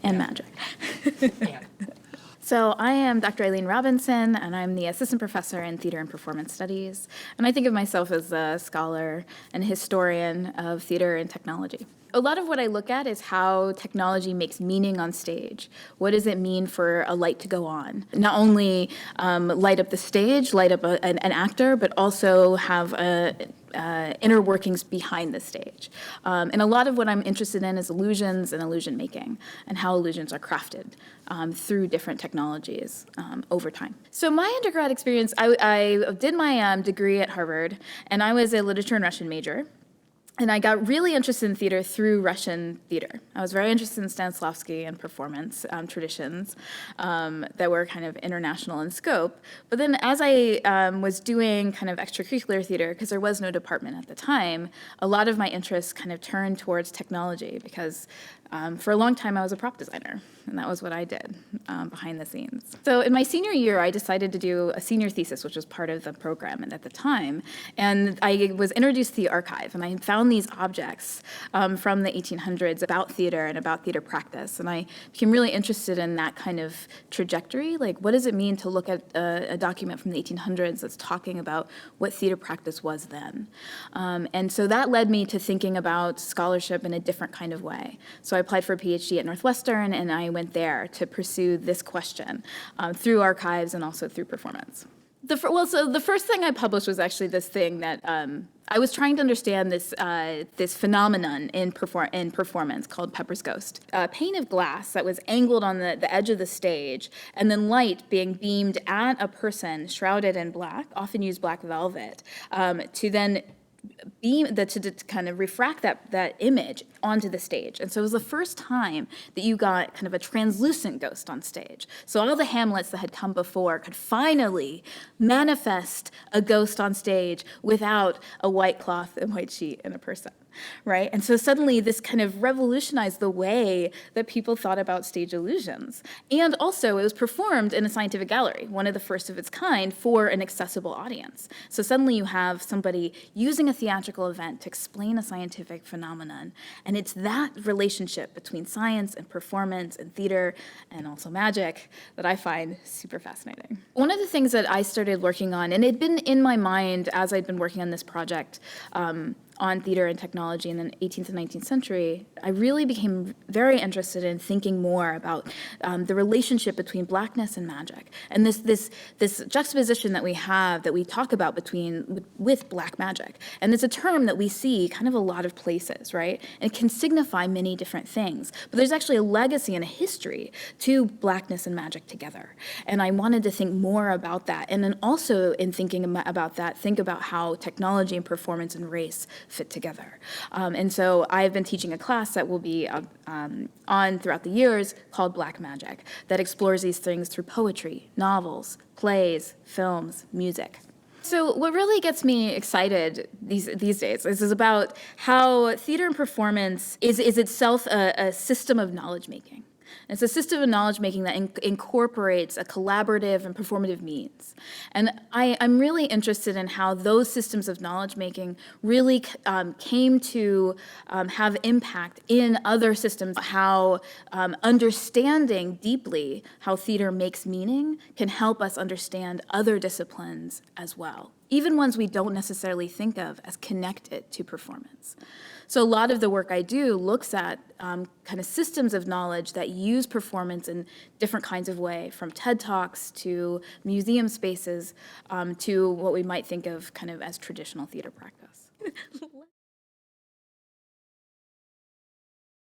and magic. So I am Dr. Aileen Robinson, and I'm the assistant professor in theater and performance studies. And I think of myself as a scholar and historian of theater and technology. A lot of what I look at is how technology makes meaning on stage. What does it mean for a light to go on? Not only light up the stage, light up an actor, but also have inner workings behind the stage. And a lot of what I'm interested in is illusions and illusion making, and how illusions are crafted through different technologies over time. So my undergrad experience, I did my degree at Harvard, and I was a literature and Russian major. And I got really interested in theater through Russian theater. I was very interested in Stanislavski and performance traditions that were kind of international in scope. But then as I was doing kind of extracurricular theater, because there was no department at the time, a lot of my interests kind of turned towards technology, because for a long time I was a prop designer, and that was what I did behind the scenes. So in my senior year, I decided to do a senior thesis, which was part of the program at the time, and I was introduced to the archive, and I found these objects from the 1800s about theater and about theater practice, and I became really interested in that kind of trajectory. Like, what does it mean to look at a document from the 1800s that's talking about what theater practice was then? And so that led me to thinking about scholarship in a different kind of way. So I applied for a PhD at Northwestern, and I went there to pursue this question through archives and also through performance. So the first thing I published was actually this thing that I was trying to understand this phenomenon in performance called Pepper's Ghost. A pane of glass that was angled on the edge of the stage, and then light being beamed at a person shrouded in black, often used black velvet, to then to kind of refract that image onto the stage. And so it was the first time that you got kind of a translucent ghost on stage. So all the Hamlets that had come before could finally manifest a ghost on stage without a white cloth and white sheet and a person, right? And so suddenly this kind of revolutionized the way that people thought about stage illusions. And also it was performed in a scientific gallery, one of the first of its kind, for an accessible audience. So suddenly you have somebody using a theatrical event to explain a scientific phenomenon, and it's that relationship between science and performance and theater and also magic that I find super fascinating. One of the things that I started working on, and it'd been in my mind as I'd been working on this project on theater and technology in the 18th and 19th century, I really became very interested in thinking more about the relationship between blackness and magic, and this juxtaposition that we have, that we talk about with black magic. And it's a term that we see kind of a lot of places, right? And it can signify many different things, but there's actually a legacy and a history to blackness and magic together. And I wanted to think more about that, and then also in thinking about that, think about how technology and performance and race fit together. And so I've been teaching a class that will be on throughout the years called Black Magic, that explores these things through poetry, novels, plays, films, music. So what really gets me excited these days is about how theater and performance is itself a system of knowledge making. It's a system of knowledge making that incorporates a collaborative and performative means. And I'm really interested in how those systems of knowledge making really came to have impact in other systems, how understanding deeply how theater makes meaning can help us understand other disciplines as well, even ones we don't necessarily think of as connected to performance. So a lot of the work I do looks at kind of systems of knowledge that use performance in different kinds of way, from TED Talks to museum spaces to what we might think of kind of as traditional theater practice.